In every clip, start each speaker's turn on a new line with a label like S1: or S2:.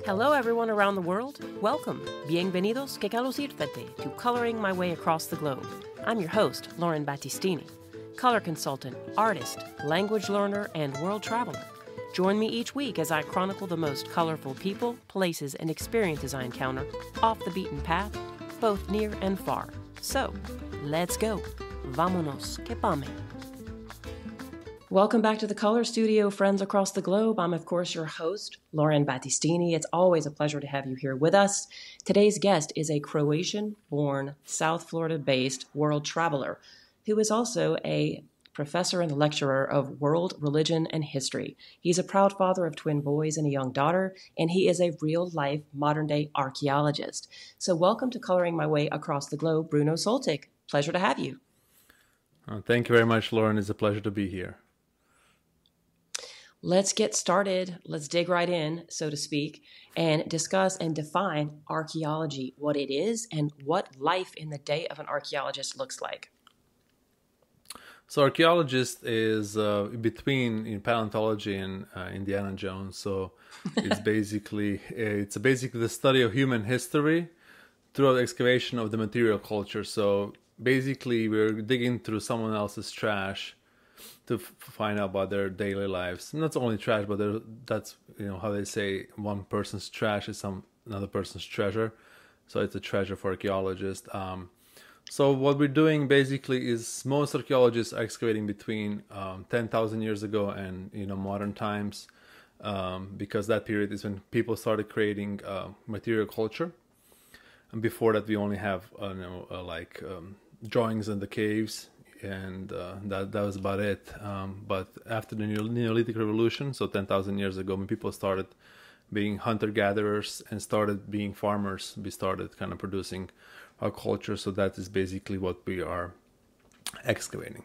S1: Hello, everyone around the world. Welcome. Bienvenidos, que quiero irte to Coloring My Way Across the Globe. I'm your host, Lauren Battistini, color consultant, artist, language learner, and world traveler. Join me each week as I chronicle the most colorful people, places, and experiences I encounter off the beaten path, both near and far. So, let's go. Vámonos, que pame. Welcome back to the Color Studio, friends across the globe. I'm, of course, your host, Lauren Battistini. It's always a pleasure to have you here with us. Today's guest is a Croatian-born, South Florida-based world traveler who is also a professor and lecturer of world religion and history. He's a proud father of twin boys and a young daughter, and he is a real-life, modern-day archaeologist. So welcome to Coloring My Way Across the Globe, Bruno Soltic. Pleasure to have you.
S2: Thank you very much, Lauren. It's a pleasure to be here.
S1: Let's get started. Let's dig right in, so to speak, and discuss and define archaeology, what it is, and what life in the day of an archaeologist looks like.
S2: So archaeologist is between in paleontology and Indiana Jones. So it's basically the study of human history through the excavation of the material culture. So basically we're digging through someone else's trash to find out about their daily lives. Not only trash, but that's how they say one person's trash is another person's treasure. So it's a treasure for archaeologists. So what we're doing basically is most archaeologists are excavating between 10,000 years ago and modern times, because that period is when people started creating material culture. And before that, we only have drawings in the caves. And that was about it. But after the Neolithic Revolution, so 10,000 years ago, when people started being hunter-gatherers and started being farmers, we started kind of producing our culture. So that is basically what we are excavating.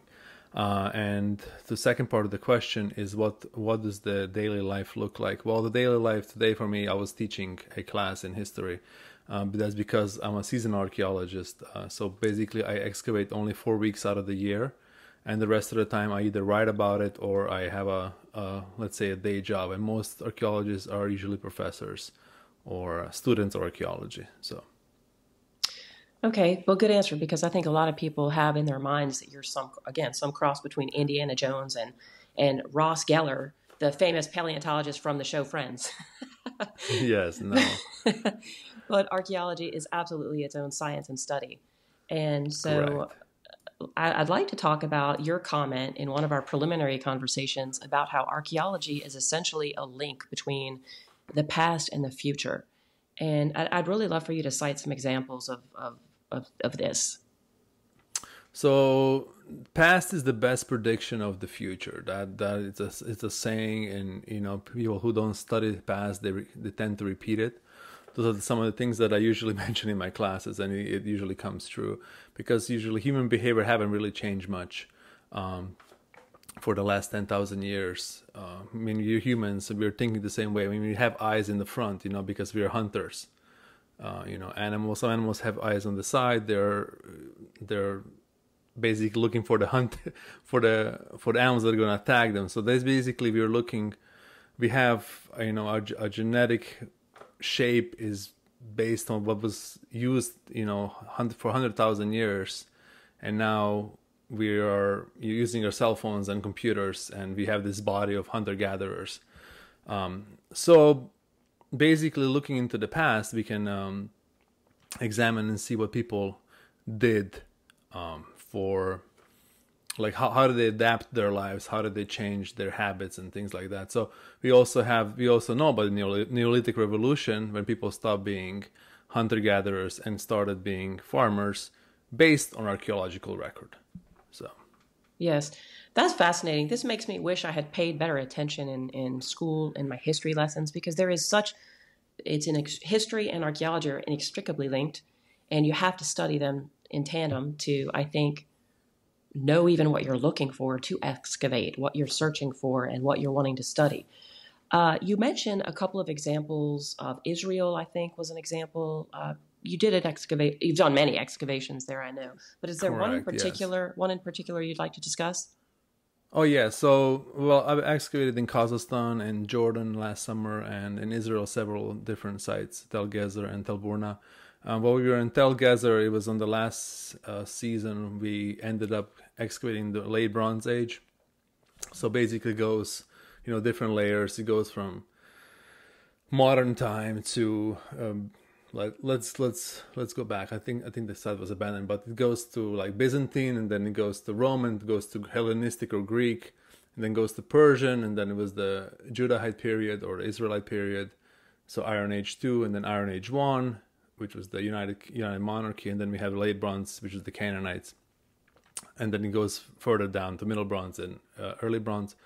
S2: And the second part of the question is what does the daily life look like? Well, the daily life today for me, I was teaching a class in history. But that's because I'm a seasonal archaeologist. So basically I excavate only 4 weeks out of the year. And the rest of the time I either write about it or I have let's say a day job. And most archaeologists are usually professors or students of archaeology. So.
S1: Okay, well, good answer, because I think a lot of people have in their minds that you're some cross between Indiana Jones and Ross Geller, the famous paleontologist from the show Friends.
S2: Yes, no.
S1: But archaeology is absolutely its own science and study. And so I'd like to talk about your comment in one of our preliminary conversations about how archaeology is essentially a link between the past and the future. And I'd really love for you to cite some examples of this.
S2: So past is the best prediction of the future. That it's a saying, and people who don't study the past, they tend to repeat it. Those are some of the things that I usually mention in my classes, and it usually comes true because usually human behavior haven't really changed much for the last 10,000 years. We're humans, we're thinking the same way. We have eyes in the front, because we're hunters. Some animals have eyes on the side. They're basically looking for the hunt for the animals that are going to attack them. So that's basically we have our genetic shape is based on what was used for 100,000 years, and now we are using our cell phones and computers, and we have this body of hunter-gatherers. So basically looking into the past, we can examine and see what people did for how did they adapt their lives, how did they change their habits and things like that. So we also know about the Neolithic Revolution, when people stopped being hunter-gatherers and started being farmers based on archaeological record. So
S1: yes, that's fascinating. This makes me wish I had paid better attention in school in my history lessons, because there is history and archaeology are inextricably linked, and you have to study them in tandem to, I think, know even what you're looking for to excavate, what you're searching for, and what you're wanting to study. You mentioned a couple of examples of Israel, I think was an example. You've done many excavations there, I know. But is there
S2: Correct,
S1: one in particular you'd like to discuss?
S2: Oh yeah, so well, I've excavated in Kazakhstan and Jordan last summer, and in Israel several different sites, Tel Gezer and Tel Burna. While we were in Tel Gezer, it was on the last season. We ended up excavating the late Bronze Age. So basically, goes different layers. It goes from modern time to let's go back. I think the site was abandoned, but it goes to like Byzantine, and then it goes to Roman, it goes to Hellenistic or Greek, and then goes to Persian, and then it was the Judahite period or the Israelite period. So Iron Age 2, and then Iron Age 1, which was the United Monarchy, and then we have Late Bronze, which is the Canaanites, and then it goes further down to Middle Bronze and Early Bronze.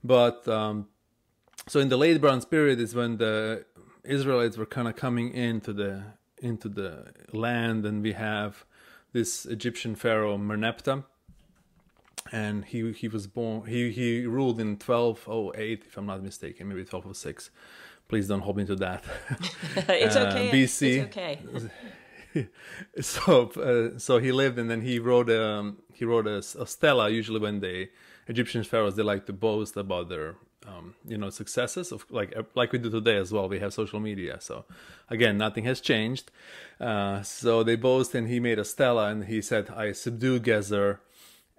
S2: But so in the Late Bronze period is when the Israelites were kind of coming into the land, and we have this Egyptian pharaoh Merneptah, and he was born. He ruled in 1208, if I'm not mistaken, maybe 1206. Please don't hold me to that.
S1: It's okay.
S2: BC.
S1: It's okay.
S2: So he lived, and then he wrote a stela. Usually, when the Egyptian pharaohs, they like to boast about their successes of like we do today as well. We have social media, so again, nothing has changed. So they boast, and he made a stela, and he said, "I subdued Gezer."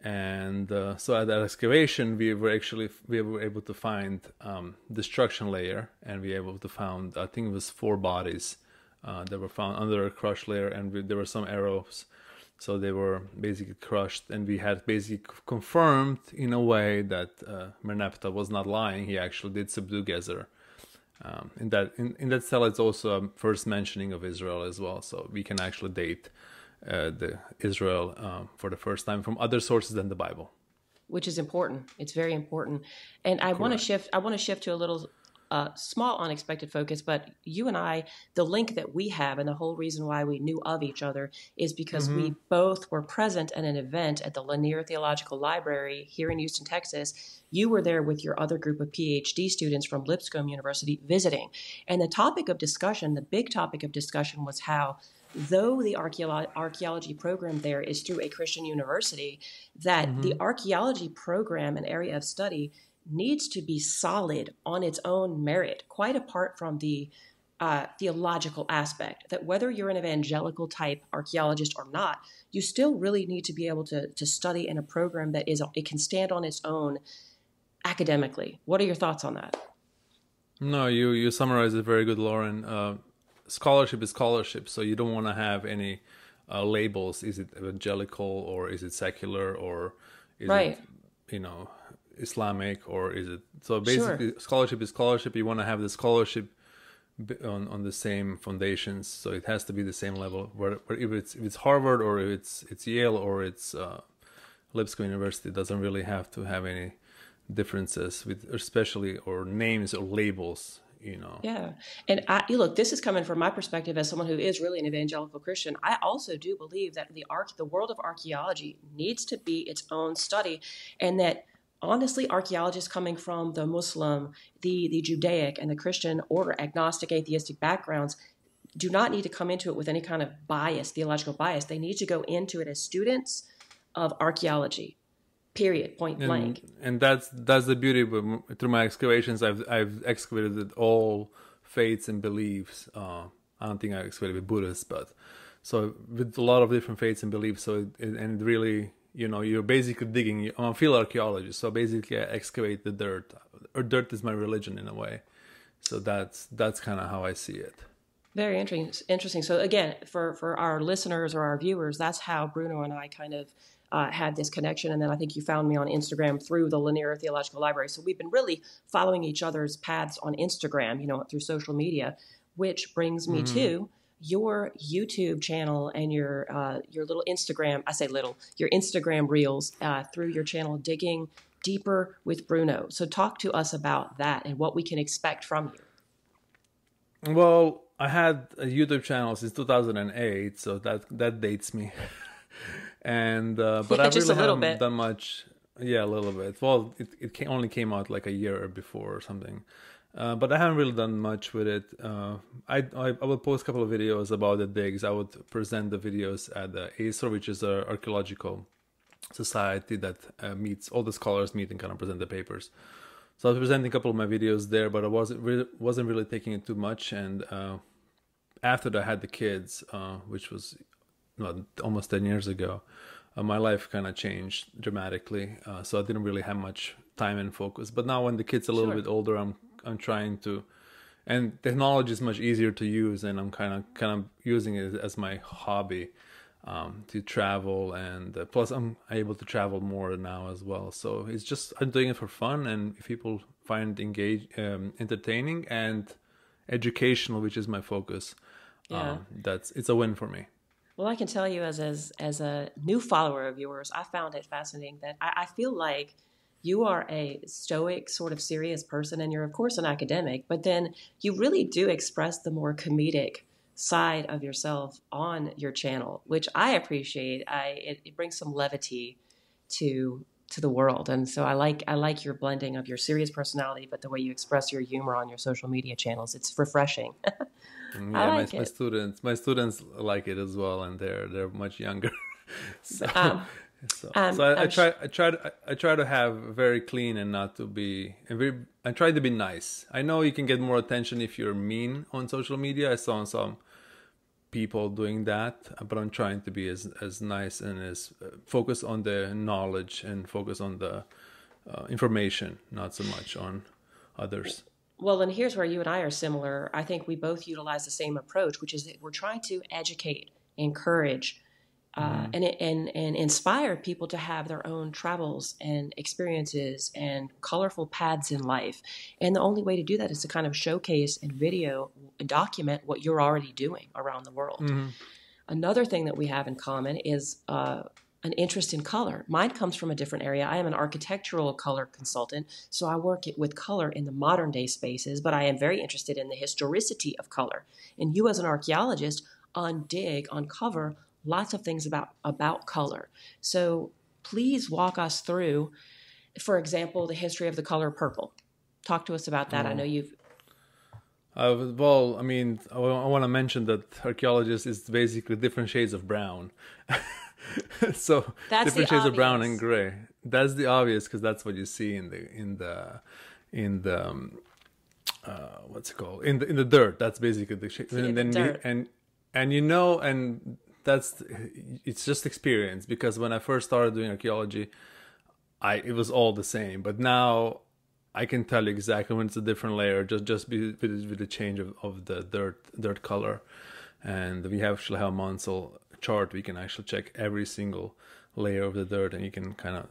S2: And so at that excavation, we were able to find destruction layer, and we were able to find, I think it was 4 bodies that were found under a crushed layer, and there were some arrows. So they were basically crushed, and we had basically confirmed in a way that Merneptah was not lying. He actually did subdue Gezer. In that cell, it's also a first mentioning of Israel as well. So we can actually date the Israel for the first time from other sources than the Bible,
S1: which is important. It's very important. And I want to shift to a little small unexpected focus, but you and I, the link that we have and the whole reason why we knew of each other is because we both were present at an event at the Lanier Theological Library here in Houston, Texas. You were there with your other group of PhD students from Lipscomb University visiting. And the big topic of discussion was how, though the archaeology program there is through a Christian university, that the archaeology program and area of study needs to be solid on its own merit, quite apart from the theological aspect, that whether you're an evangelical type archaeologist or not, you still really need to be able to study in a program that it can stand on its own academically. What are your thoughts on that?
S2: No, you summarized it very good, Lauren. Scholarship is scholarship, so you don't want to have any labels. Is it evangelical, or is it secular, or is it Islamic, or is it? So basically, scholarship is scholarship. You want to have the scholarship on the same foundations, so it has to be the same level. Where if it's Harvard, or if it's Yale, or it's Lipscomb University, it doesn't really have to have any differences with, especially, or names or labels.
S1: Yeah. And look, this is coming from my perspective as someone who is really an evangelical Christian. I also do believe that the world of archaeology needs to be its own study, and that honestly, archaeologists coming from the Muslim, the Judaic, and the Christian or agnostic, atheistic backgrounds do not need to come into it with any kind of bias, theological bias. They need to go into it as students of archaeology. Period. Point blank.
S2: And that's the beauty. Through my excavations, I've excavated all faiths and beliefs. I don't think I excavated with Buddhists, but so with a lot of different faiths and beliefs. So it really, you're basically digging. I'm a field archaeologist, so basically I excavate the dirt. Or dirt is my religion in a way. So that's kind of how I see it.
S1: Very interesting. So again, for our listeners or our viewers, that's how Bruno and I kind of had this connection. And then I think you found me on Instagram through the Lanier Theological Library. So we've been really following each other's paths on Instagram, through social media, which brings me to your YouTube channel and your little Instagram. I say little, your Instagram reels through your channel, Digging Deeper with Bruno. So talk to us about that and what we can expect from you.
S2: Well, I had a YouTube channel since 2008, so that dates me. And but I really haven't done much. Yeah, a little bit. Well, it only came out like a year before or something. But I haven't really done much with it. I will post a couple of videos about the digs. I would present the videos at the ASOR, which is Archaeological society that meets all the scholars meet and kind of present the papers. So I was presenting a couple of my videos there, but I wasn't really taking it too much. And after I had the kids, which was almost 10 years ago, my life kind of changed dramatically. So I didn't really have much time and focus. But now when the kids are a little bit older, I'm trying to, and technology is much easier to use, and I'm kind of using it as my hobby to travel, and plus I'm able to travel more now as well. So it's just, I'm doing it for fun, and if people find entertaining and educational, which is my focus, it's a win for me.
S1: Well, I can tell you as a new follower of yours, I found it fascinating that I feel like you are a stoic, sort of serious person, and you're, of course, an academic, but then you really do express the more comedic side of yourself on your channel, which I appreciate. It brings some levity to the world, and so I like your blending of your serious personality, but the way you express your humor on your social media channels. It's refreshing.
S2: Yeah, my students like it as well, and they're much younger. So, I try to have very clean and not to be. I try to be nice. I know you can get more attention if you're mean on social media. I saw some people doing that, but I'm trying to be as nice and as focus on the knowledge and focus on the information, not so much on others.
S1: Well, and here's where you and I are similar. I think we both utilize the same approach, which is that we're trying to educate, encourage, and inspire people to have their own travels and experiences and colorful paths in life. And the only way to do that is to kind of showcase and video and document what you're already doing around the world. Mm-hmm. Another thing that we have in common is an interest in color. Mine comes from a different area. I am an architectural color consultant, so I work with color in the modern day spaces, but I am very interested in the historicity of color. And you as an archaeologist uncover lots of things about color. So please walk us through, for example, the history of the color purple. Talk to us about that. I know you've...
S2: Well, I mean, I want to mention that archaeologist is basically different shades of brown. So
S1: that's
S2: different shades of brown and gray. That's the obvious, because that's what you see in the what's it called, in the dirt. That's basically the shade. And then dirt. And it's just experience, because when I first started doing archaeology, it was all the same. But now I can tell you exactly when it's a different layer, just with the change of the dirt color. And we actually have a Munsell chart. We can actually check every single layer of the dirt, and you can kind of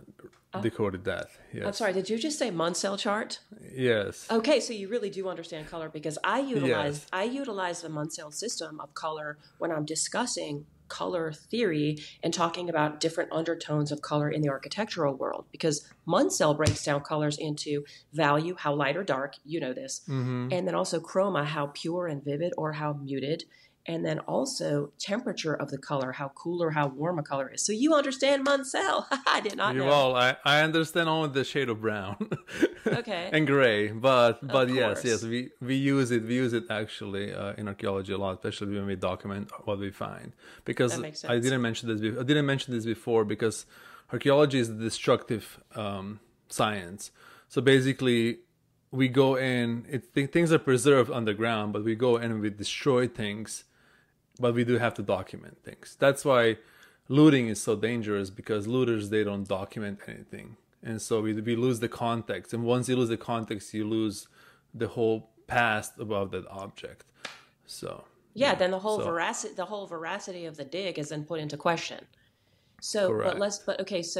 S2: decode that. Yes.
S1: I'm sorry, did you just say Munsell chart?
S2: Yes.
S1: Okay, so you really do understand color, because I utilize the Munsell system of color when I'm discussing color theory and talking about different undertones of color in the architectural world, because Munsell breaks down colors into value, how light or dark, you know this, and then also chroma, how pure and vivid or how muted, and then also temperature of the color, how cool or how warm a color is. So you understand Munsell. I did not know.
S2: Well, I understand only the shade of brown.
S1: Okay.
S2: And gray, but yes, we use it actually in archaeology a lot, especially when we document what we find. Because
S1: that makes sense.
S2: I didn't mention this before, because archaeology is a destructive science. So basically, we go in, things are preserved underground, but we go in and we destroy things, but we do have to document things. That's why looting is so dangerous, because looters, they don't document anything. And so we lose the context. And once you lose the context, you lose the whole past about that object. So
S1: then the whole veracity of the dig is then put into question. So,
S2: correct.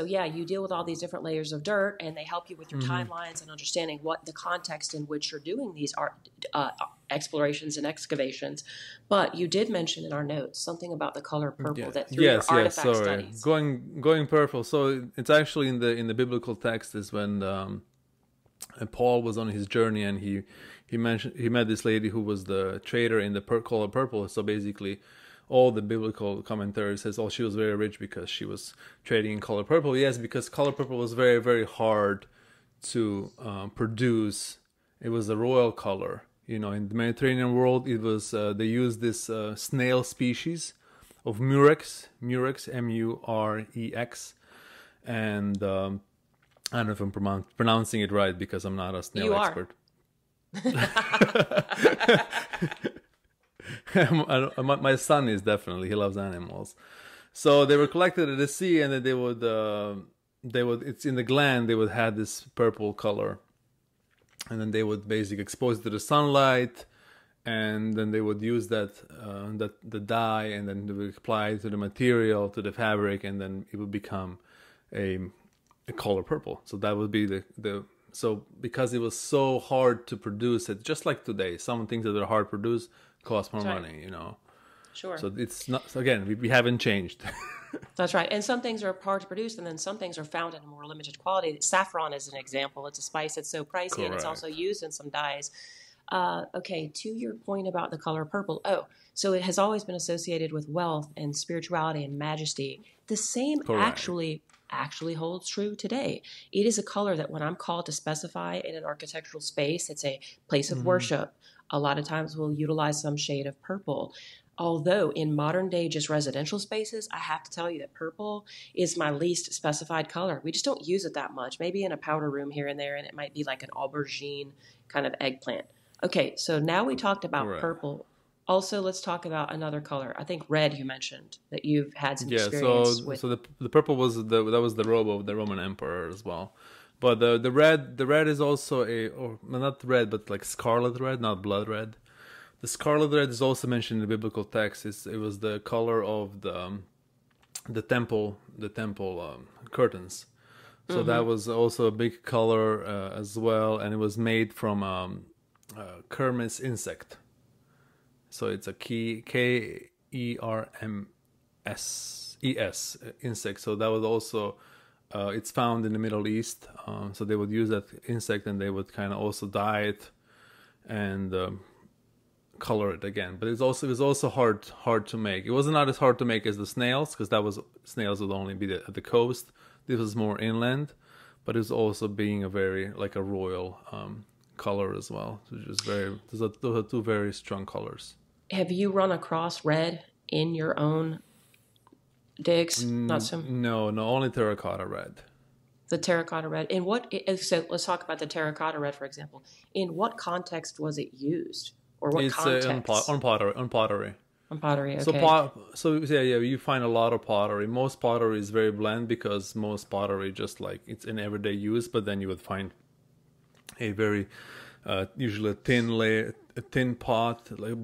S1: You deal with all these different layers of dirt, and they help you with your timelines and understanding what the context in which you're doing these explorations and excavations. But you did mention in our notes something about the color purple that through your artifact studies.
S2: Going purple. So it's actually in the biblical text is when Paul was on his journey, and he met this lady who was the trader in the color purple. So basically, all the biblical commentary says, she was very rich because she was trading in color purple. Yes, because color purple was very, very hard to produce. It was a royal color. In the Mediterranean world, it was they used this snail species of murex, Murex, And I don't know if I'm pronouncing it right because I'm not a snail
S1: You are.
S2: expert. My son is definitely. He loves animals. So they were collected at the sea, and then they would. It's in the gland. They would have this purple color, and then they would basically expose it to the sunlight, and then they would use the dye, and then they would apply it to the material, to the fabric, and then it would become a color purple. So that would be the so because it was so hard to produce it, just like today, some things that are hard to produce cost more
S1: That's
S2: money,
S1: Sure.
S2: So it's not, again, we haven't changed.
S1: That's right. And some things are hard to produce, and then some things are found in a more limited quality. Saffron is an example. It's a spice that's so pricey,
S2: Correct.
S1: and it's also used in some dyes. Okay, to your point about the color purple. So it has always been associated with wealth and spirituality and majesty. The same
S2: Correct.
S1: actually holds true today. It is a color that when I'm called to specify in an architectural space, it's a place of worship. A lot of times we'll utilize some shade of purple. Although in modern day just residential spaces, I have to tell you that purple is my least specified color. We just don't use it that much. Maybe in a powder room here and there, and it might be like an aubergine kind of eggplant. Okay, so now we talked about
S2: Correct.
S1: purple. Also, let's talk about another color. I think red you mentioned that you've had some
S2: Yeah,
S1: experience with.
S2: so the purple was that was the robe of the Roman emperor as well. But the red is also not red, but like scarlet red, not blood red. The scarlet red is also mentioned in the biblical text. It was the color of the temple curtains. So that was also a big color as well, and it was made from Kermes insect. So it's a Kermes insect. So that was also it's found in the Middle East. So they would use that insect, and they would kind of also dye it and color it again. But it was also hard to make. It was not as hard to make as the snails, because snails would only be at the coast. This was more inland, but it was also being a very like a royal color as well. So just those are two very strong colors.
S1: Have you run across red in your own digs? Not so.
S2: No, only terracotta red.
S1: The terracotta red. So let's talk about the terracotta red, for example. In what context was it used? Or what context?
S2: On pottery. On pottery,
S1: okay.
S2: So you find a lot of pottery. Most pottery is very bland, because most pottery just like it's in everyday use. But then you would find a very usually a thin pot. Like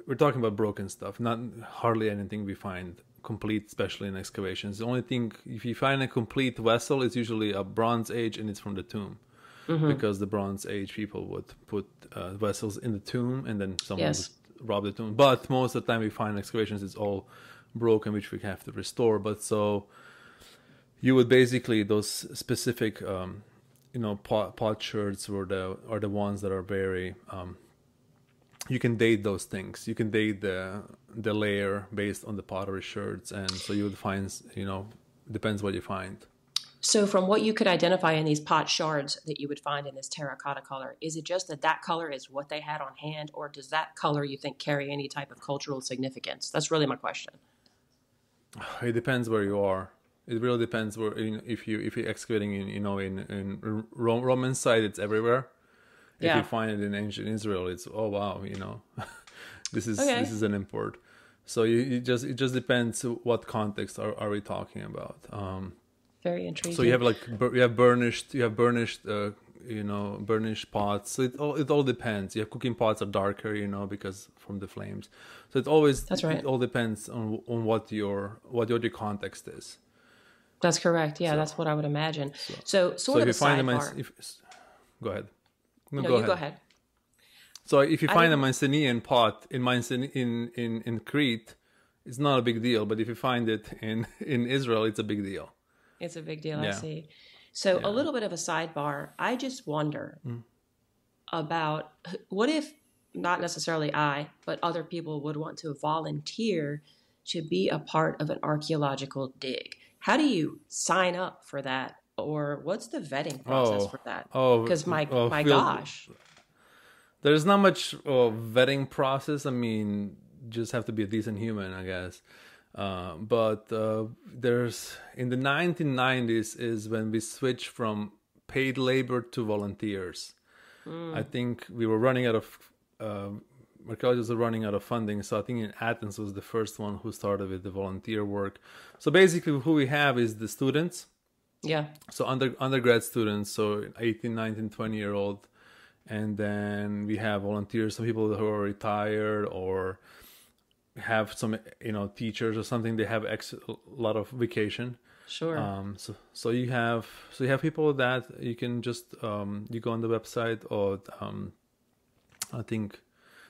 S2: we're talking about broken stuff, not hardly anything we find complete, especially in excavations. The only thing, if you find a complete vessel, it's usually a Bronze Age, and it's from the tomb. Because the Bronze Age people would put vessels in the tomb, and then someone would rob the tomb. But most of the time we find excavations, it's all broken, which we have to restore. But so you would basically, those specific potsherds are the ones that are very you can date those things. You can date the layer based on the pottery sherds, and so you would find, depends what you find.
S1: So from what you could identify in these pot shards that you would find in this terracotta color, is it just that color is what they had on hand, or does that color, you think, carry any type of cultural significance? That's really my question.
S2: It depends where you are. It really depends where, if you're excavating in Roman side, it's everywhere. If you find it in ancient Israel, it's wow, this is an import. So it just depends what context are we talking about.
S1: Very intriguing.
S2: So you have burnished burnished pots. So it all depends. You have cooking pots are darker, because from the flames. So it all depends on what your context is.
S1: That's correct. Yeah, that's what I would imagine. So if you find them,
S2: go ahead.
S1: No, you go ahead.
S2: So if you find a Mycenaean pot in Crete, it's not a big deal. But if you find it in Israel, it's a big deal.
S1: It's a big deal, I see. So a little bit of a sidebar. I just wonder about what if, not necessarily I, but other people would want to volunteer to be a part of an archaeological dig. How do you sign up for that? Or what's the vetting process for that? Because my gosh.
S2: There's not much vetting process. I mean, just have to be a decent human, I guess. But there's in the 1990s is when we switched from paid labor to volunteers. I think we were running out of archaeologists are running out of funding. So I think in Athens was the first one who started with the volunteer work. So basically, who we have is the students.
S1: Yeah.
S2: So undergrad students, so 18, 19, 20-year-old, and then we have volunteers, some people who are retired or have some, teachers or something. They have a lot of vacation.
S1: Sure.
S2: So you have people that you can just you go on the website, or I think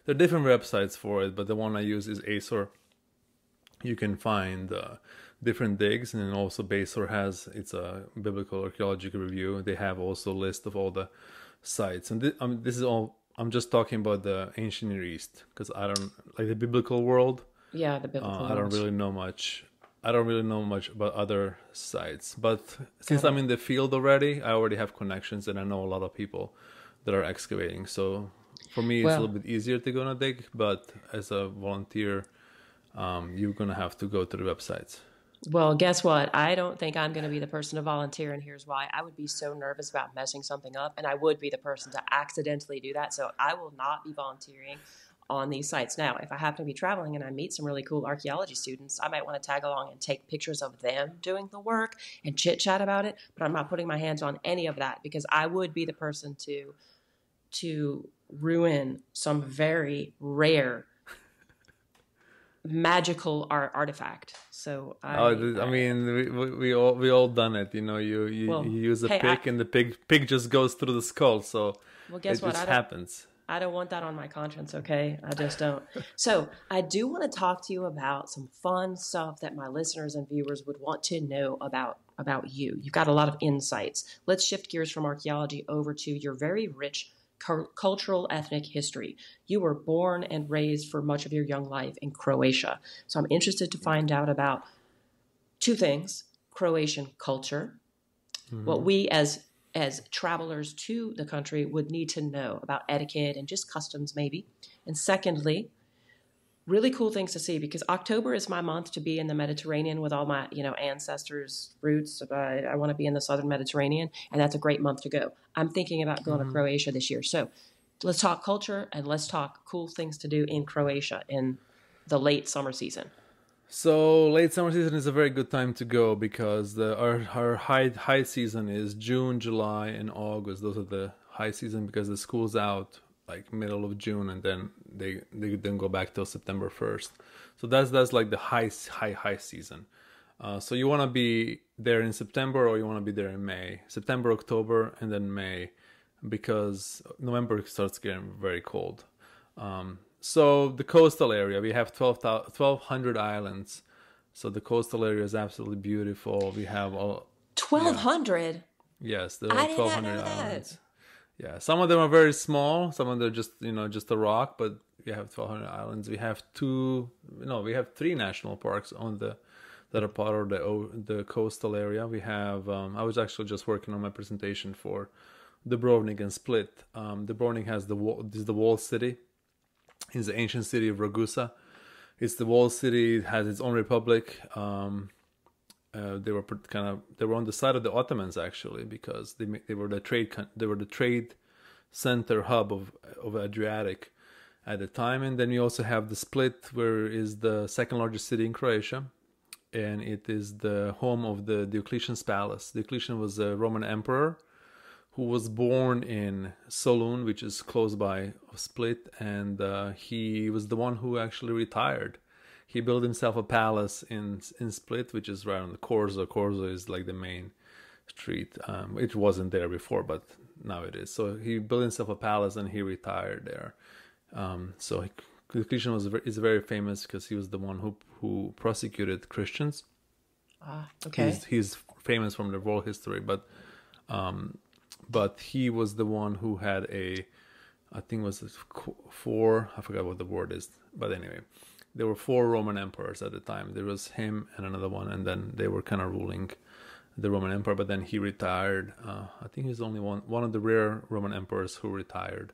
S2: there are different websites for it, but the one I use is ASOR. You can find different digs, and then also BASOR it's a biblical archaeological review. They have also a list of all the sites, and this is all. I'm just talking about the ancient Near East, because I don't like the biblical world.
S1: Yeah, the biblical.
S2: I don't really know much. I don't really know much about other sites, but since I'm in the field already, I already have connections, and I know a lot of people that are excavating. So for me, it's a little bit easier to go on a dig, but as a volunteer, you're going to have to go to the websites.
S1: Well, guess what? I don't think I'm going to be the person to volunteer, and here's why. I would be so nervous about messing something up, and I would be the person to accidentally do that. So I will not be volunteering on these sites. Now, if I happen to be traveling and I meet some really cool archaeology students, I might want to tag along and take pictures of them doing the work and chit chat about it, but I'm not putting my hands on any of that, because I would be the person to ruin some very rare magical artifact. So
S2: I mean, we all done it. You use a pick, and the pig just goes through the skull. So
S1: guess what?
S2: Just happens.
S1: I don't want that on my conscience, okay? I just don't. So I do want to talk to you about some fun stuff that my listeners and viewers would want to know about you. You've got a lot of insights. Let's shift gears from archaeology over to your very rich cultural ethnic history. You were born and raised for much of your young life in Croatia. So I'm interested to find out about two things: Croatian culture, what we as travelers to the country would need to know about etiquette and just customs maybe. And secondly, really cool things to see, because October is my month to be in the Mediterranean with all my, ancestors' roots. I want to be in the southern Mediterranean, and that's a great month to go. I'm thinking about going to Croatia this year. So let's talk culture, and let's talk cool things to do in Croatia in the late summer season.
S2: So late summer season is a very good time to go, because our high season is June, July, and August. Those are the high season, because the school's out like middle of June, and then they then go back till September 1st. So that's like the high season. So you want to be there in September, or you want to be there in May, September, October, and then May, because November starts getting very cold. So the coastal area, we have 1,200 islands. So the coastal area is absolutely beautiful. We have all
S1: 1,200.
S2: Yeah. Yes, there are 1,200 islands. Yeah, some of them are very small. Some of them are just a rock. But we have 1,200 islands. We have we have 3 national parks that are part of the coastal area. We have. I was actually just working on my presentation for Dubrovnik and Split. Dubrovnik has the walled city. It's the ancient city of Ragusa. It's the walled city. It has its own republic. They were on the side of the Ottomans, actually, because they were the trade center hub of Adriatic at the time. And then you also have the Split, where is the second largest city in Croatia, and it is the home of the Diocletian's palace. Diocletian was a Roman emperor who was born in Solun, which is close by Split, and he was the one who actually retired. He built himself a palace in Split, which is right on the Corso. Corso is like the main street. It wasn't there before, but now it is. So he built himself a palace, and he retired there. So Diocletian is very famous because he was the one who prosecuted Christians.
S1: Okay.
S2: He's famous from the world history, but he was the one who had I think it was 4. I forgot what the word is, but anyway. There were 4 Roman emperors at the time. There was him and another one, and then they were kind of ruling the Roman Empire. But then he retired. I think he's only one of the rare Roman emperors who retired.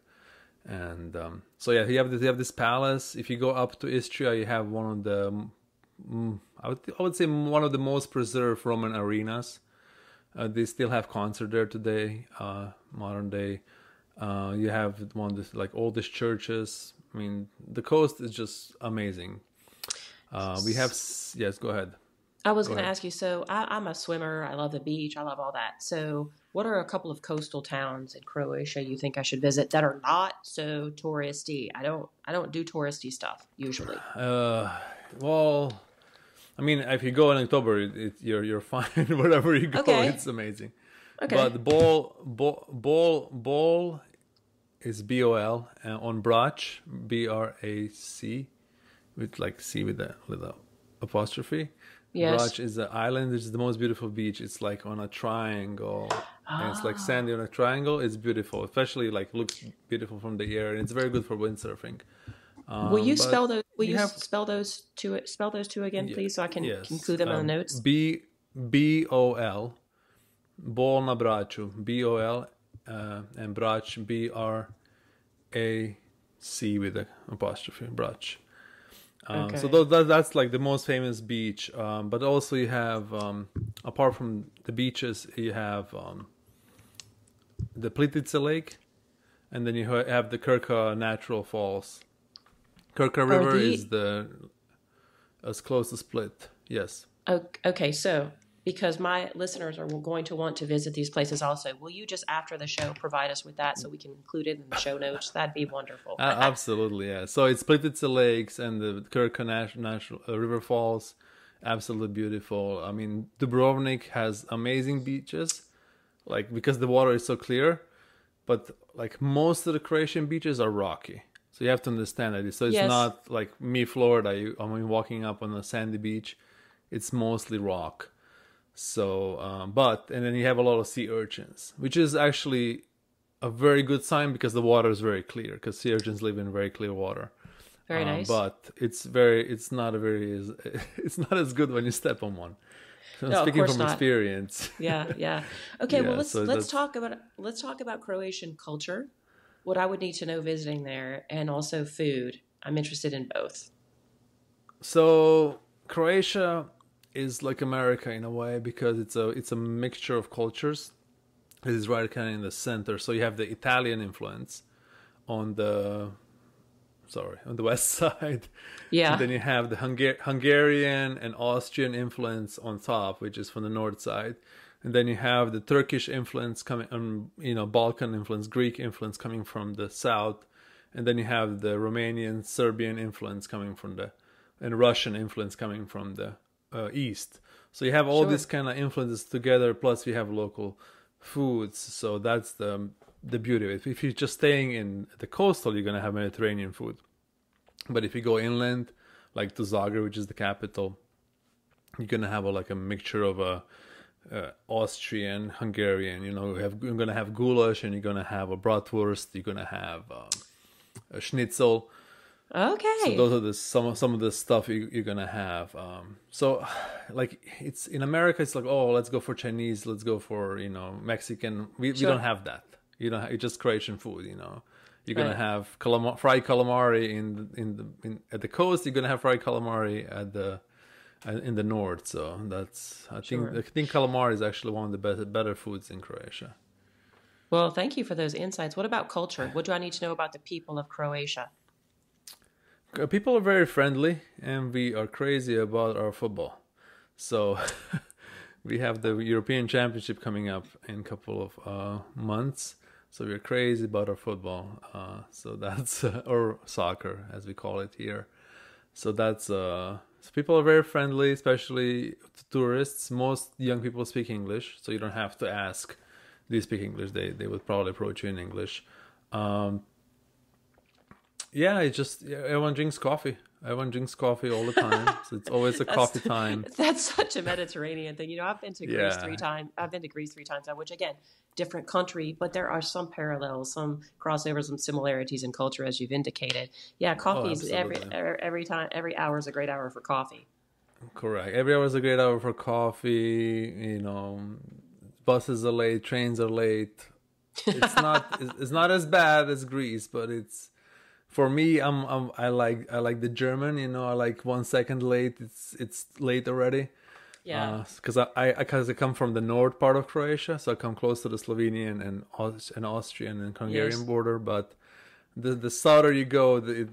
S2: And so yeah, you have this palace. If you go up to Istria, you have one of the I would say one of the most preserved Roman arenas. They still have concert there today, modern day. You have one of the like oldest churches. I mean, the coast is just amazing. We have yes. Go ahead.
S1: I was
S2: Go
S1: going to
S2: ahead.
S1: ask you, so I'm a swimmer. I love the beach. I love all that. So what are a couple of coastal towns in Croatia you think I should visit that are not so touristy? I don't do touristy stuff usually.
S2: Well, I mean, if you go in October, you're fine. Wherever you go,
S1: Okay.
S2: it's amazing.
S1: Okay.
S2: But Bol is Bol on Brac, Brac, with like C with a apostrophe.
S1: Yes.
S2: Brac is an island. It's the most beautiful beach. It's like on a triangle, and it's like
S1: Oh.
S2: sandy on a triangle. It's beautiful, especially like looks beautiful from the air, and it's very good for windsurfing. But
S1: Will
S2: you
S1: you
S2: have
S1: spell those two again,
S2: yeah,
S1: please, so I can
S2: yes,
S1: include them in the notes?
S2: Bol Bol na Braču, Bol, and Brač, Brac with an apostrophe, Brač. So
S1: Okay.
S2: that's like the most famous beach. But also you have, apart from the beaches, you have the Plitvice Lake, and then you have the Krka Natural Falls. Krka
S1: Are
S2: River
S1: the
S2: is the as close to Split. Yes.
S1: Okay, so because my listeners are going to want to visit these places also, will you just after the show provide us with that so we can include it in the show notes? That'd be wonderful.
S2: Absolutely, yeah. So it's Plitvice Lakes and the Krka Natural River Falls, absolutely beautiful. I mean, Dubrovnik has amazing beaches, like because the water is so clear. But like most of the Croatian beaches are rocky, so you have to understand that. So it's
S1: Yes.
S2: not like me, Florida. I mean, walking up on a sandy beach, it's mostly rock. So, and then you have a lot of sea urchins, which is actually a very good sign because the water is very clear. Because sea urchins live in very clear water.
S1: Very nice.
S2: But it's not a very, it's not as good when you step on one. So I'm
S1: No, of
S2: speaking
S1: course
S2: from
S1: not.
S2: experience.
S1: Yeah, yeah. Okay, well
S2: Yeah, so that's
S1: let's talk about Croatian culture. What I would need to know visiting there, and also food. I'm interested in both.
S2: so Croatia is like America in a way because it's a mixture of cultures. It is right kind of in the center. So you have the Italian influence on the west side, and
S1: Yeah,
S2: then you have the Hungarian and Austrian influence on top, which is from the north side, and then you have the Turkish influence coming, Balkan influence, Greek influence coming from the south, and then you have the Romanian, Serbian influence coming from and Russian influence coming from the east. So you have all these
S1: sure.
S2: kind of influences together. Plus, we have local foods. So that's the beauty of it. If you're just staying in the coastal, you're gonna have Mediterranean food. But if you go inland, like to Zagreb, which is the capital, you're gonna have like a mixture of Austrian, Hungarian. You're gonna have goulash, and you're gonna have a bratwurst. You're gonna have a schnitzel. So
S1: Okay.
S2: those are some of the stuff you're gonna have. So, like it's in America, it's like, oh, let's go for Chinese, let's go for Mexican. We don't
S1: Sure.
S2: have that. It's just Croatian food. You're gonna
S1: Right.
S2: have fried calamari at the coast. You're gonna have fried calamari in the north. So that's I
S1: Sure.
S2: think calamari is actually one of the better foods in Croatia.
S1: Well, thank you for those insights. What about culture? What do I need to know about the people of Croatia?
S2: People are very friendly, and we are crazy about our football. So we have the European Championship coming up in a couple of months. So we're crazy about our football. So that's or soccer, as we call it here. So so people are very friendly, especially to tourists. Most young people speak English, so you don't have to ask. Do you speak English? They would probably approach you in English. Um, yeah, everyone drinks coffee. Everyone drinks coffee all the time. So it's always a
S1: That's
S2: coffee time.
S1: that's such a Mediterranean thing. I've been to Greece three
S2: Yeah.
S1: times. I've been to Greece 3 times now, which again, different country, but there are some parallels, some crossovers, some similarities in culture, as you've indicated. Yeah,
S2: Oh,
S1: coffee's
S2: absolutely.
S1: every time, every hour is a great hour for coffee.
S2: Correct. Every hour is a great hour for coffee. Buses are late, trains are late. It's not as bad as Greece, but it's For me, I like the German. You know, I like 1 second late. It's late already.
S1: Yeah.
S2: Because I come from the north part of Croatia, so I come close to the Slovenian and Austrian and Hungarian
S1: Yes.
S2: border. But the southern you go, the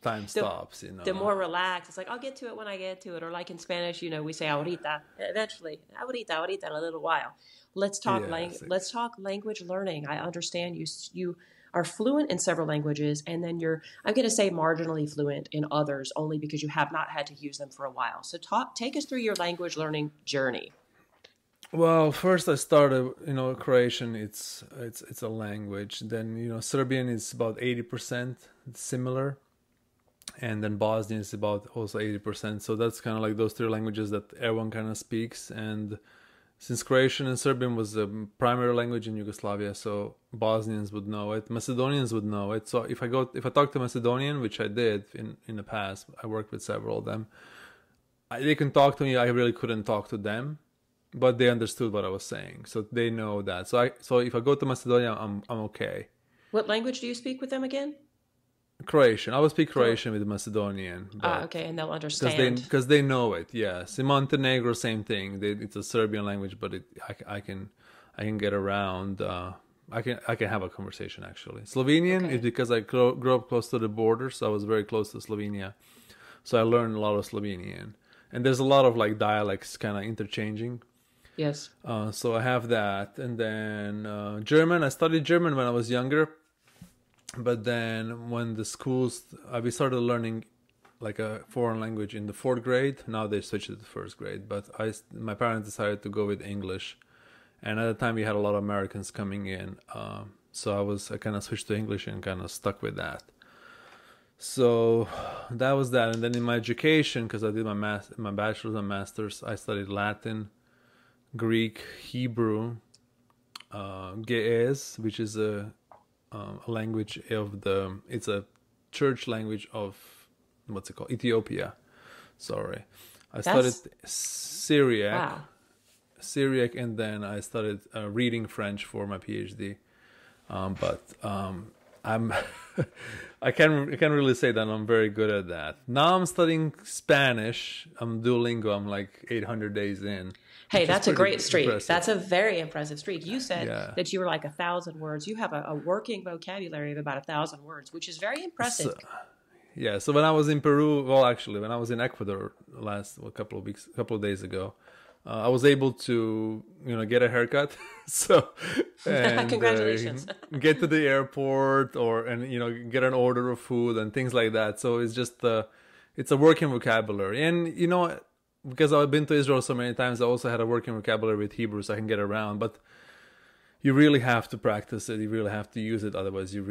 S2: time
S1: The
S2: stops. You
S1: the
S2: know.
S1: more relaxed, it's like I'll get to it when I get to it. Or like in Spanish, we say ahorita. Eventually, ahorita in a little while.
S2: Yes.
S1: Let's talk language learning. I understand you are fluent in several languages, and then I'm going to say marginally fluent in others, only because you have not had to use them for a while. So take us through your language learning journey.
S2: Well, first I started, Croatian. It's a language. Then Serbian is about 80% similar, and then Bosnian is about also 80%. So that's kind of like those three languages that everyone kind of speaks. And since Croatian and Serbian was the primary language in Yugoslavia, so Bosnians would know it, Macedonians would know it. So if I talk to Macedonian, which I did in the past, I worked with several of them. They can talk to me. I really couldn't talk to them, but they understood what I was saying, so they know that. So if I go to Macedonia, I'm okay.
S1: What language do you speak with them again?
S2: Croatian. I will speak
S1: Oh,
S2: Croatian with Macedonian, but
S1: okay, and they'll
S2: because they
S1: understand.
S2: because they know it. Yes, in Montenegro, same thing. It's a Serbian language, but I can get around. I can have a conversation actually. Slovenian is
S1: Okay.
S2: because I grew up close to the border, so I was very close to Slovenia. So I learned a lot of Slovenian, and there's a lot of like dialects kind of interchanging.
S1: Yes.
S2: So I have that, and then German. I studied German when I was younger, but then when the schools, we started learning like a foreign language in the fourth grade. Now they switched it to first grade, but my parents decided to go with English, and at the time we had a lot of Americans coming in, so I kind of switched to English and kind of stuck with that. So that was that, and then in my education, because I did my bachelor's and master's, I studied Latin, Greek, Hebrew, Ge'ez, which is a language it's a church language of, what's it called? Ethiopia. Sorry. I studied
S1: That's
S2: Syriac,
S1: wow.
S2: and then I started reading French for my PhD. But I'm I can't really say that I'm very good at that. Now I'm studying Spanish. I'm Duolingo. I'm like 800 days in,
S1: Hey,
S2: which is
S1: that's a
S2: pretty
S1: great streak.
S2: impressive.
S1: That's a very impressive streak. You said
S2: Yeah.
S1: that you were like 1,000 words. You have a working vocabulary of about 1,000 words, which is very impressive.
S2: So, yeah. So when I was in Peru, well, actually, when I was in Ecuador couple of days ago, I was able to, get a haircut. So, and
S1: Congratulations.
S2: get to the airport get an order of food and things like that. So it's just it's a working vocabulary. And, because I've been to Israel so many times, I also had a working vocabulary with Hebrew so I can get around. But you really have to practice it. You really have to use it. Otherwise, you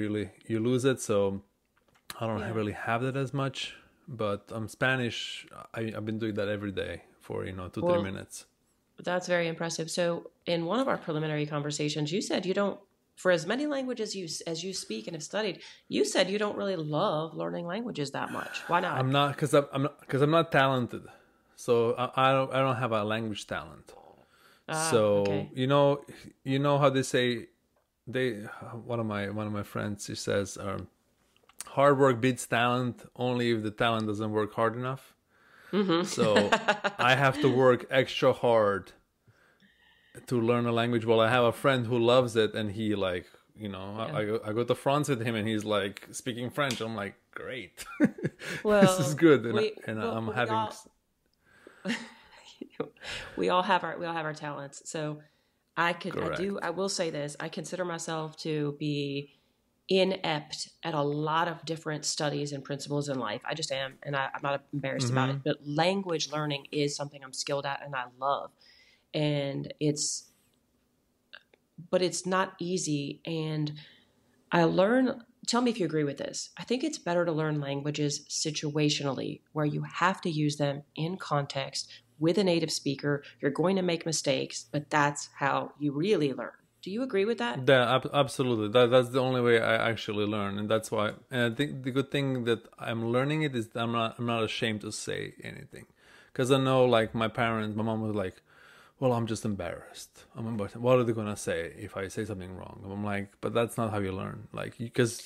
S2: lose it. So I don't
S1: Yeah.
S2: really have that as much. But Spanish, I've been doing that every day for 2-3
S1: Well,
S2: minutes.
S1: that's very impressive. So, in one of our preliminary conversations, you said you don't, for as many languages as you speak and have studied, you said you don't really love learning languages that much. Why not?
S2: I'm not because I'm not talented. So I don't have a language talent.
S1: Ah,
S2: So
S1: okay.
S2: how they say, they one of my friends, he says, hard work beats talent only if the talent doesn't work hard enough. So I have to work extra hard to learn a language. Well, I have a friend who loves it, and he like,
S1: Yeah.
S2: I go to France with him, and he's like speaking French. I'm like, great, this is
S1: Well,
S2: good, and
S1: we
S2: and
S1: well,
S2: I'm
S1: we
S2: having.
S1: all we all have our talents. So
S2: Correct.
S1: I will say this. I consider myself to be inept at a lot of different studies and principles in life. I just am, and I'm not embarrassed about it.
S2: Hmm.
S1: But language learning is something I'm skilled at and I love. And it's not easy. And I learn, tell me if you agree with this. I think it's better to learn languages situationally, where you have to use them in context with a native speaker. You're going to make mistakes, but that's how you really learn. Do you agree with that?
S2: Yeah, absolutely. That's the only way I actually learn, and that's why. And I think the good thing that I'm learning it is that I'm not ashamed to say anything, because I know, like, my mom was like, "Well, I'm just embarrassed. I'm embarrassed. What are they gonna say if I say something wrong?" And I'm like, "But that's not how you learn. Like, because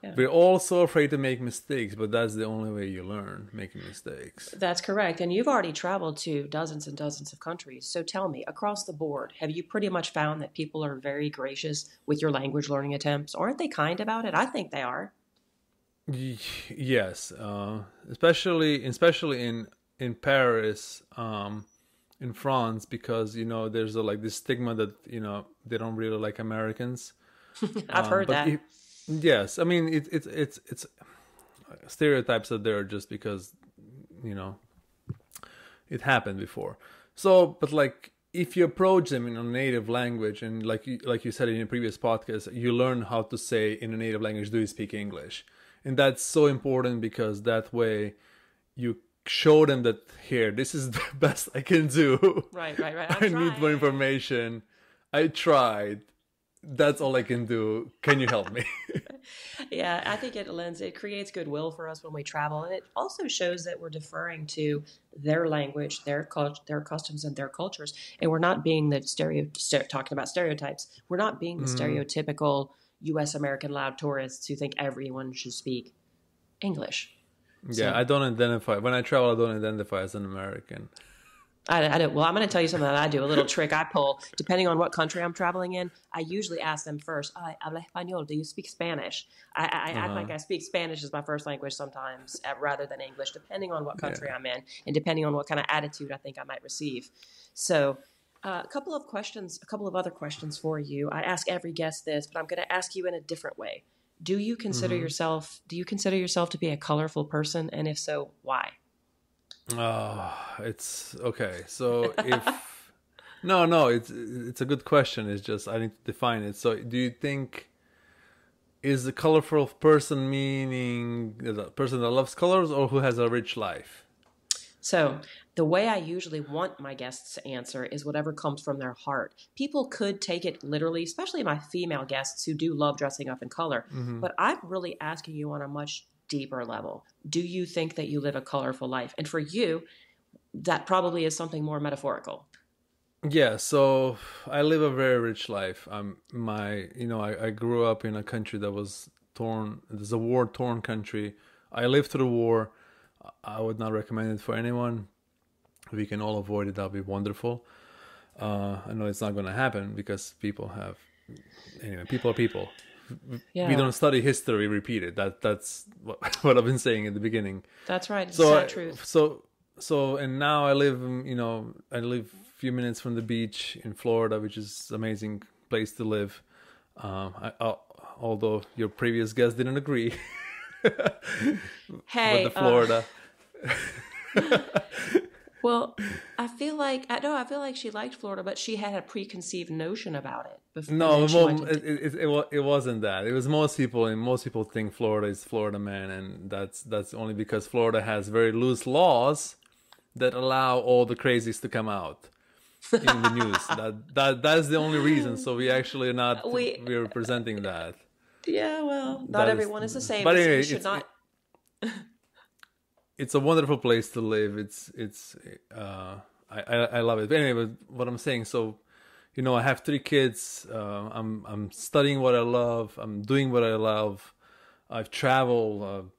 S1: Yeah.
S2: We're all so afraid to make mistakes, but that's the only way you learn, making mistakes.
S1: That's correct. And you've already traveled to dozens and dozens of countries. So tell me, across the board, have you pretty much found that people are very gracious with your language learning attempts? Aren't they kind about it? I think they are.
S2: Yes, especially in Paris, in France, because there's like this stigma that they don't really like Americans.
S1: I've heard
S2: But
S1: that.
S2: yes, I mean it's stereotypes are there just because you know it happened before. So, but like if you approach them in a native language, and like you said in your previous podcast, you learn how to say in a native language, "Do you speak English?" And that's so important because that way you show them that here, this is the best I can do.
S1: Right.
S2: I
S1: I'm
S2: need more
S1: trying.
S2: information. I tried. That's all I can do. Can you help me?
S1: Yeah, I think it creates goodwill for us when we travel, and it also shows that we're deferring to their language, their customs, and their cultures, and we're not being the talking about stereotypes. We're not being the stereotypical U.S. American loud tourists who think everyone should speak English.
S2: Yeah,
S1: So
S2: I don't identify. When I travel, I don't identify as an American.
S1: I don't. Well, I'm going to tell you something that I do. A little trick I pull, depending on what country I'm traveling in. I usually ask them first. I habla español. Do you speak Spanish? I act like I speak Spanish as my first language sometimes, rather than English, depending on what country
S2: Yeah.
S1: I'm in, and depending on what kind of attitude I think I might receive. So, a couple of questions, a couple of other questions for you. I ask every guest this, but I'm going to ask you in a different way. Do you consider yourself to be a colorful person, and if so, why?
S2: It's okay. So if no, it's a good question. It's just I need to define it. So do you think is a colorful person meaning the person that loves colors or who has a rich life?
S1: So, the way I usually want my guests to answer is whatever comes from their heart. People could take it literally, especially my female guests who do love dressing up in color. But I'm really asking you on a much deeper level. Do you think that you live a colorful life? And for you, that probably is something more metaphorical.
S2: Yeah, so I live a very rich life. I grew up in a country that was torn. It's a war-torn country. I lived through the war. I would not recommend it for anyone. If we can all avoid it, that'll be wonderful. I know it's not going to happen because people are people. We
S1: Yeah,
S2: don't study history repeated. That's what I've been saying at the beginning.
S1: that's right. It's a
S2: So,
S1: sad truth.
S2: and now I live, I live a few minutes from the beach in Florida, which is an amazing place to live. Although your previous guest didn't agree with
S1: Hey,
S2: the Florida.
S1: well, I feel like she liked Florida, but she had a preconceived notion about it. And
S2: No,
S1: then she went
S2: well,
S1: to
S2: it wasn't that. It was most people, and most people think Florida is Florida man, and that's only because Florida has very loose laws that allow all the crazies to come out in the news. That's the only reason. So we actually are not
S1: we.
S2: we're representing that.
S1: Yeah, well, not
S2: That is,
S1: everyone is the same.
S2: but
S1: We
S2: anyway,
S1: should not.
S2: it's a wonderful place to live. I love it. But anyway, what I'm saying, so I have 3 kids. I'm studying what I love. I'm doing what I love. I've traveled.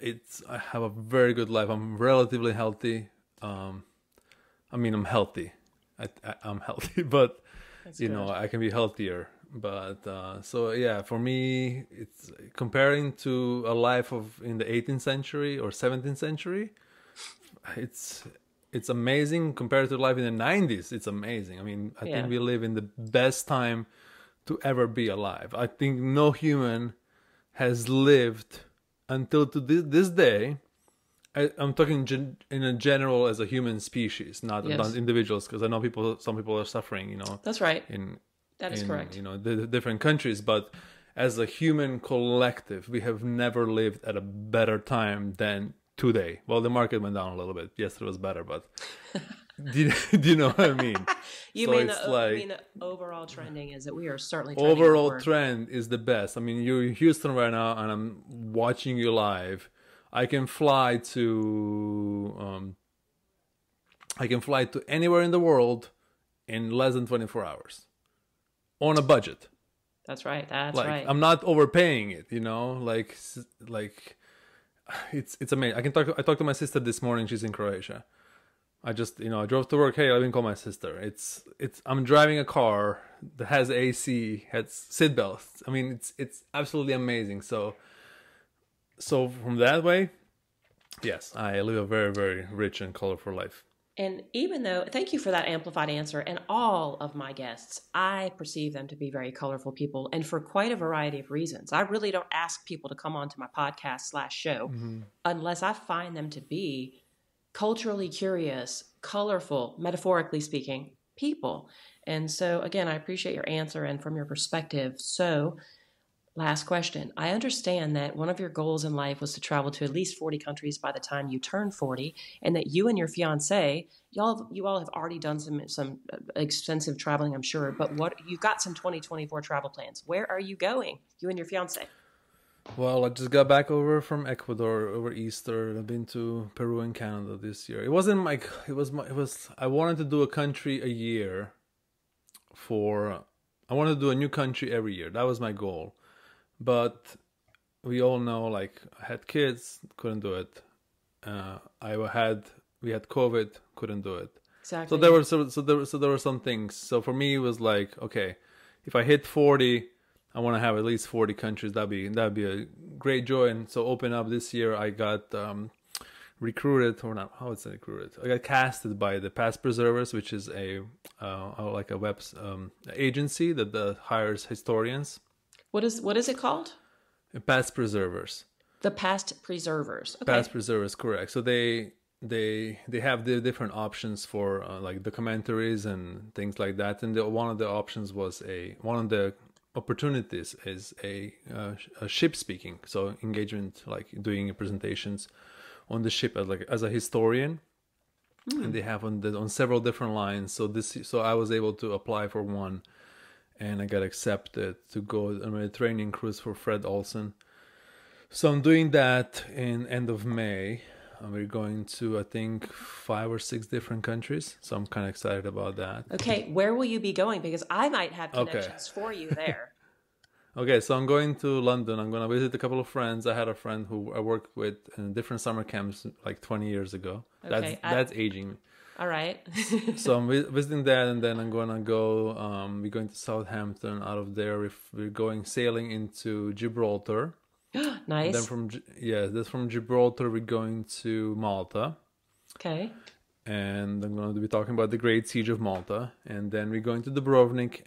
S2: I have a very good life. I'm relatively healthy. I'm healthy. I'm healthy, but
S1: That's good.
S2: I can be healthier. But so yeah, for me, it's comparing to a life of in the 18th century or 17th century. It's amazing compared to life in the 90s. It's amazing. I mean, I
S1: Yeah.
S2: think we live in the best time to ever be alive. I think no human has lived until to this day. I'm talking in a general as a human species, not
S1: Yes.
S2: individuals, because I know some people are suffering,
S1: That's right.
S2: in
S1: That is correct.
S2: the different countries, but as a human collective, we have never lived at a better time than today. Well, the market went down a little bit. Yesterday was better, but do you know what I mean?
S1: You
S2: So
S1: mean
S2: it's
S1: you mean the overall trending is that we are certainly trending
S2: overall
S1: upward.
S2: trend is the best. I mean, you're in Houston right now, and I'm watching you live. I can fly to anywhere in the world in less than 24 hours on a budget.
S1: That's right. That's
S2: Like
S1: right.
S2: I'm not overpaying it, like it's amazing. I talked to my sister this morning. She's in Croatia. I just, I drove to work. Hey, let me call my sister. I'm driving a car that has AC, has seat belts. I mean, it's absolutely amazing. So from that way, yes, I live a very, very rich and colorful life.
S1: And even though, thank you for that amplified answer. And all of my guests, I perceive them to be very colorful people, and for quite a variety of reasons. I really don't ask people to come onto my podcast/show unless I find them to be culturally curious, colorful, metaphorically speaking, people. And so, again, I appreciate your answer and from your perspective. So, last question. I understand that one of your goals in life was to travel to at least 40 countries by the time you turn 40, and that you and your fiance, you all have already done some extensive traveling, I'm sure. But you've got some 2024 travel plans. Where are you going, you and your fiance?
S2: Well, I just got back over from Ecuador over Easter. I've been to Peru and Canada this year. It wasn't like I wanted to do a country a year I wanted to do a new country every year. That was my goal. But we all know, like, I had kids, couldn't do it. We had COVID, couldn't do it.
S1: Exactly.
S2: So there were some things. So for me, it was like, okay, if I hit 40, I want to have at least 40 countries. That'd be a great joy. And so open up this year, I got recruited, or not, how is it recruited? I got casted by the Past Preservers, which is a web agency that hires historians.
S1: What is it called?
S2: Past Preservers.
S1: The Past Preservers. Okay.
S2: Past Preservers, correct. So they have the different options for like documentaries and things like that. And one of the options was one of the opportunities is a ship speaking, so engagement, like doing presentations on the ship as a historian. And they have on several different lines. So I was able to apply for one. And I got accepted to go on a Mediterranean cruise for Fred Olsen. So I'm doing that in end of May. We're going to, I think, 5 or 6 different countries. So I'm kind of excited about that.
S1: Okay, where will you be going? Because I might have connections for you there.
S2: Okay, so I'm going to London. I'm going to visit a couple of friends. I had a friend who I worked with in different summer camps like 20 years ago. Okay, that's aging.
S1: All right.
S2: So I'm visiting that, and then I'm going to go, we're going to Southampton. Out of there, we're going sailing into Gibraltar.
S1: Nice.
S2: And then from Gibraltar, we're going to Malta.
S1: Okay.
S2: And I'm going to be talking about the Great Siege of Malta. And then we're going to Dubrovnik,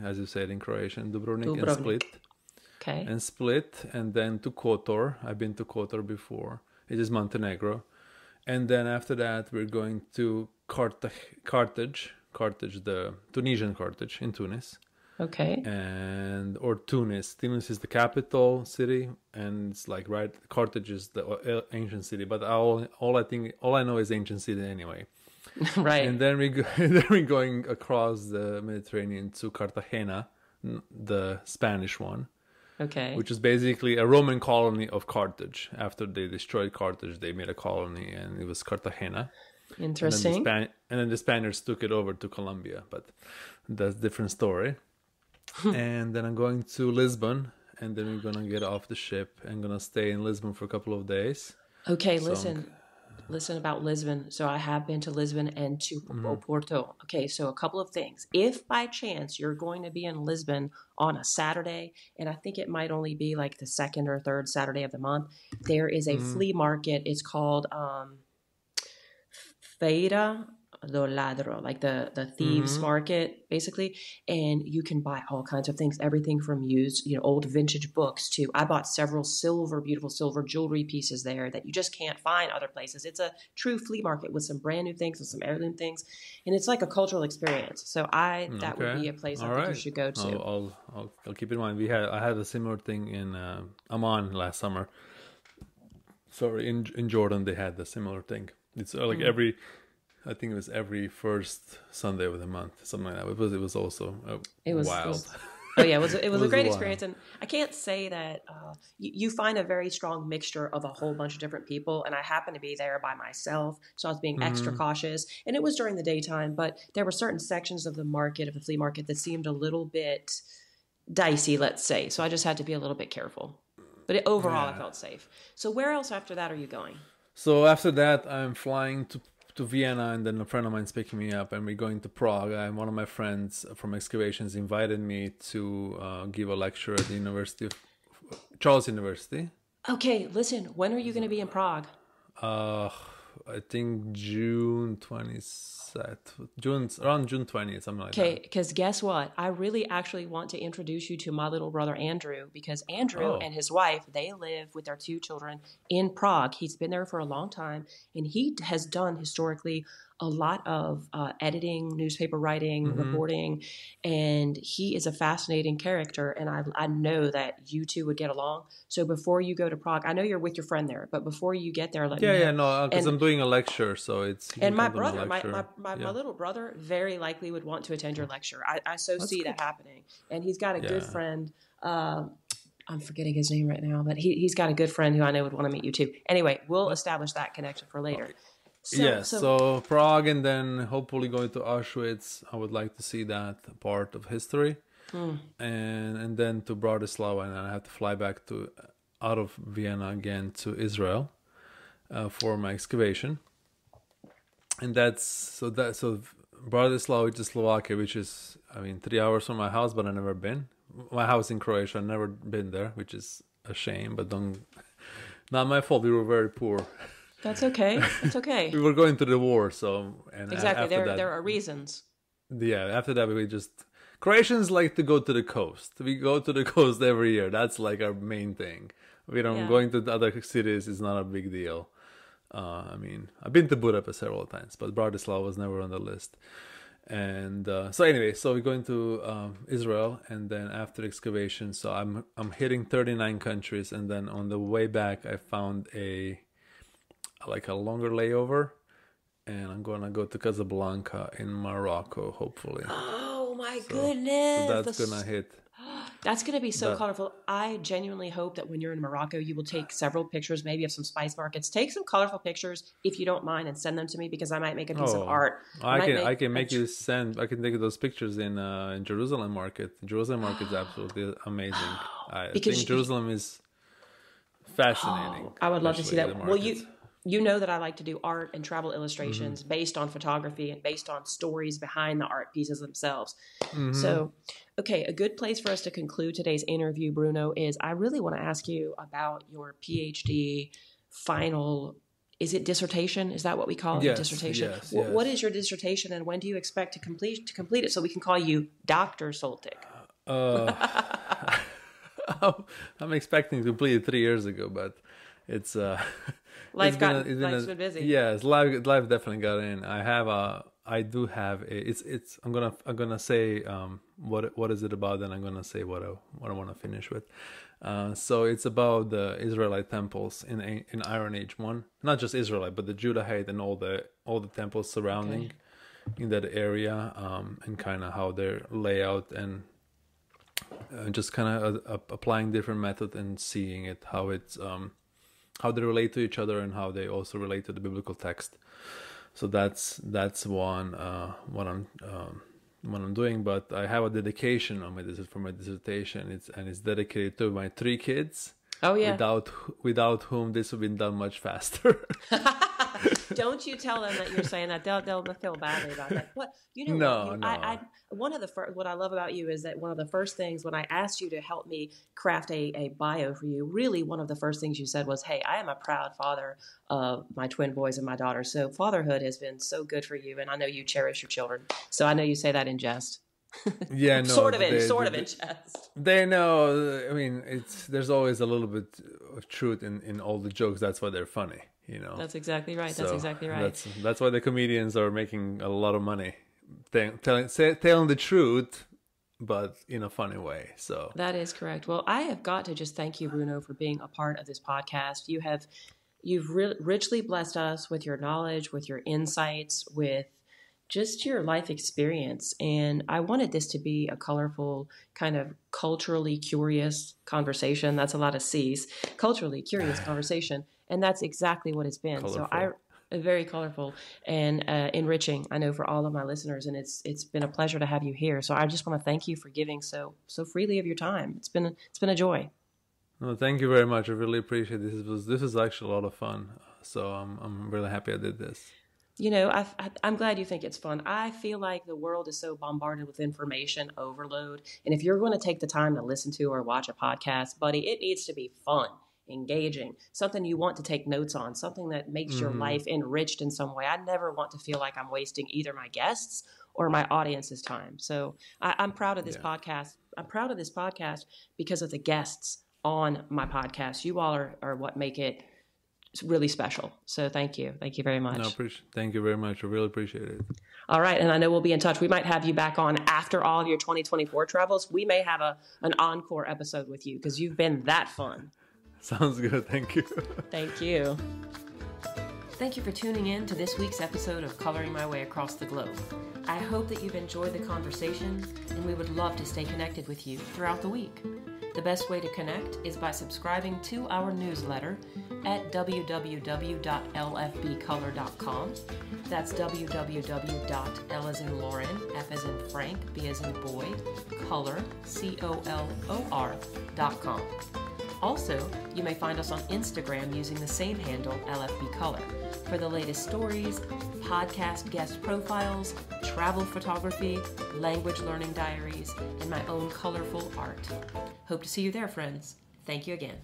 S2: as you said in Croatian, Dubrovnik and Split.
S1: Okay.
S2: And Split, and then to Kotor. I've been to Kotor before. It is Montenegro. And then after that, we're going to Carthage, the Tunisian Carthage in Tunis.
S1: Okay.
S2: Or Tunis. Tunis is the capital city, and it's like Carthage is the ancient city. But all I know is ancient city anyway.
S1: Right.
S2: And then we're going across the Mediterranean to Cartagena, the Spanish one.
S1: Okay.
S2: Which is basically a Roman colony of Carthage. After they destroyed Carthage, they made a colony, and it was Cartagena.
S1: Interesting.
S2: And then the Spaniards took it over to Colombia, but that's a different story. And then I'm going to Lisbon, and then we're going to get off the ship and going to stay in Lisbon for a couple of days.
S1: Okay, listen about Lisbon. So I have been to Lisbon and to Porto. Okay, so a couple of things. If by chance you're going to be in Lisbon on a Saturday, and I think it might only be like the second or third Saturday of the month, there is a flea market. It's called Feira do Ladro, like the thieves market, basically. And you can buy all kinds of things, everything from used, old vintage books to, I bought several beautiful silver jewelry pieces there that you just can't find other places. It's a true flea market with some brand new things and some heirloom things. And it's like a cultural experience. So that would be a place I think you should go to.
S2: I'll keep in mind. I had a similar thing in Amman last summer. Sorry, in Jordan they had a similar thing. It's like I think it was every first Sunday of the month, something like that. It was also wild.
S1: It was a great experience, and I can't say that you find a very strong mixture of a whole bunch of different people. And I happened to be there by myself, so I was being extra cautious. And it was during the daytime, but there were certain sections of the flea market, that seemed a little bit dicey, let's say. So I just had to be a little bit careful. But overall, I
S2: Yeah.
S1: felt safe. So where else after that are you going?
S2: So after that, I'm flying to Vienna, and then a friend of mine's picking me up, and we're going to Prague. And one of my friends from excavations invited me to give a lecture at the Charles University.
S1: Okay, listen, when are you going to be in Prague?
S2: Uh, I think June 20th, around June 20th, something like
S1: Okay,
S2: that.
S1: because guess what? I really actually want to introduce you to my little brother Andrew, because Andrew
S2: Oh,
S1: and his wife, they live with their two children in Prague. He's been there for a long time, and he has done historically a lot of editing, newspaper writing, reporting, and he is a fascinating character, and I know that you two would get along. So before you go to Prague, I know you're with your friend there, but before you get there, let me
S2: yeah,
S1: know.
S2: no, because
S1: And
S2: I'm doing a lecture, so you can
S1: and my
S2: come to my
S1: brother,
S2: lecture.
S1: my
S2: Yeah,
S1: little brother, very likely would want to attend your lecture. I so
S2: that's
S1: see
S2: good.
S1: that happening. And he's got a good
S2: Yeah.
S1: friend. I'm forgetting his name right now, but he's got a good friend who I know would want to meet you too. Anyway, we'll establish that connection for later. So,
S2: Yes,
S1: so
S2: so Prague, and then hopefully going to Auschwitz. I would like to see that part of history, and then to Bratislava, and I have to fly back to out of Vienna again to Israel for my excavation, and so Bratislava, which is Slovakia, which is 3 hours from my house, but I've never been. My house in Croatia, I've never been there, which is a shame, but not my fault. We were very poor.
S1: that's okay. That's
S2: We
S1: okay.
S2: were going to the war, so
S1: Exactly.
S2: after
S1: There
S2: that,
S1: are reasons.
S2: yeah, after that we just Croatians like to go to the coast. We go to the coast every year. That's like our main thing. We don't
S1: Yeah.
S2: going to the other cities is not a big deal. I've been to Budapest several times, but Bratislava was never on the list. And so anyway, so we're going to Israel, and then after excavation, so I'm hitting 39 countries, and then on the way back, I found a longer layover, and I'm gonna go to Casablanca in Morocco, hopefully.
S1: Oh my
S2: So
S1: goodness.
S2: that's gonna hit
S1: That's going to be so
S2: that.
S1: colorful. I genuinely hope that when you're in Morocco, you will take several pictures, maybe of some spice markets. Take some colorful pictures if you don't mind, and send them to me, because I might make a piece of
S2: Oh,
S1: art. I
S2: I
S1: might
S2: can I
S1: make
S2: can
S1: a
S2: make you send. I can take those pictures in Jerusalem market. Jerusalem market is absolutely amazing. I
S1: because
S2: think Jerusalem is fascinating,
S1: I would love to see
S2: especially the
S1: that. Well,
S2: markets.
S1: you know that I like to do art and travel illustrations based on photography and based on stories behind the art pieces themselves. So, okay, a good place for us to conclude today's interview, Bruno, is I really want to ask you about your PhD final. Is it dissertation? Is that what we call it? A
S2: Yes,
S1: dissertation.
S2: yes,
S1: What is
S2: yes.
S1: your dissertation, and when do you expect to complete it so we can call you Dr. Soltic?
S2: Uh, I'm expecting to complete it 3 years ago, but it's
S1: Life's been busy.
S2: yes, life definitely got in. I do have I'm gonna say what is it about, and I'm gonna say what I want to finish with. So it's about the Israelite temples in Iron Age 1, not just Israelite, but the Judahite and all the temples surrounding in that area, and kind of how their layout, and just kind of applying different method and seeing it, how they relate to each other, and how they also relate to the biblical text. So that's one what I'm doing. But I have a dedication on for my dissertation. It's dedicated to my 3 kids,
S1: Oh yeah.
S2: without whom this would have been done much faster.
S1: Don't you tell them that you're saying that. They'll feel badly about that. What you know?
S2: No,
S1: What you,
S2: no.
S1: one of the what I love about you is that one of the first things when I asked you to help me craft a bio for you, really one of the first things you said was, "Hey, I am a proud father of my twin boys and my daughter. So fatherhood has been so good for you, and I know you cherish your children. So I know you say that in jest,
S2: Yeah, no.
S1: sort of in jest.
S2: They know. I mean, there's always a little bit of truth in all the jokes. That's why they're funny.
S1: That's exactly right.
S2: So
S1: That's exactly right.
S2: That's why the comedians are making a lot of money, telling the truth, but in a funny way. So
S1: That is correct. Well, I have got to just thank you, Bruno, for being a part of this podcast. You've richly blessed us with your knowledge, with your insights, with just your life experience. And I wanted this to be a colorful, kind of culturally curious conversation. That's a lot of C's. Culturally curious conversation. And that's exactly what it's been. So
S2: colorful.
S1: Very colorful and enriching, I know, for all of my listeners, and it's been a pleasure to have you here. So I just want to thank you for giving so freely of your time. It's been a joy.
S2: Well, thank you very much. I really appreciate this. This was actually a lot of fun. So I'm really happy I did this.
S1: You know, I'm glad you think it's fun. I feel like the world is so bombarded with information overload. And if you're going to take the time to listen to or watch a podcast, buddy, it needs to be fun, engaging, something you want to take notes on, something that makes your life enriched in some way. I never want to feel like I'm wasting either my guests or my audience's time. So I'm proud of this podcast. I'm proud of this podcast because of the guests on my podcast. You all are what make it really special. So thank you. Thank you very much.
S2: No, thank you very much. I really appreciate it.
S1: All right. And I know we'll be in touch. We might have you back on after all of your 2024 travels. We may have an encore episode with you because you've been that fun.
S2: Sounds good. Thank you.
S1: Thank you. Thank you for tuning in to this week's episode of Coloring My Way Across the Globe. I hope that you've enjoyed the conversation, and we would love to stay connected with you throughout the week. The best way to connect is by subscribing to our newsletter at www.lfbcolor.com. That's www.l as in Lauren, F as in Frank, B as in boy, color, COLOR.com. Also, you may find us on Instagram using the same handle, LFB Color, for the latest stories, podcast guest profiles, travel photography, language learning diaries, and my own colorful art. Hope to see you there, friends. Thank you again.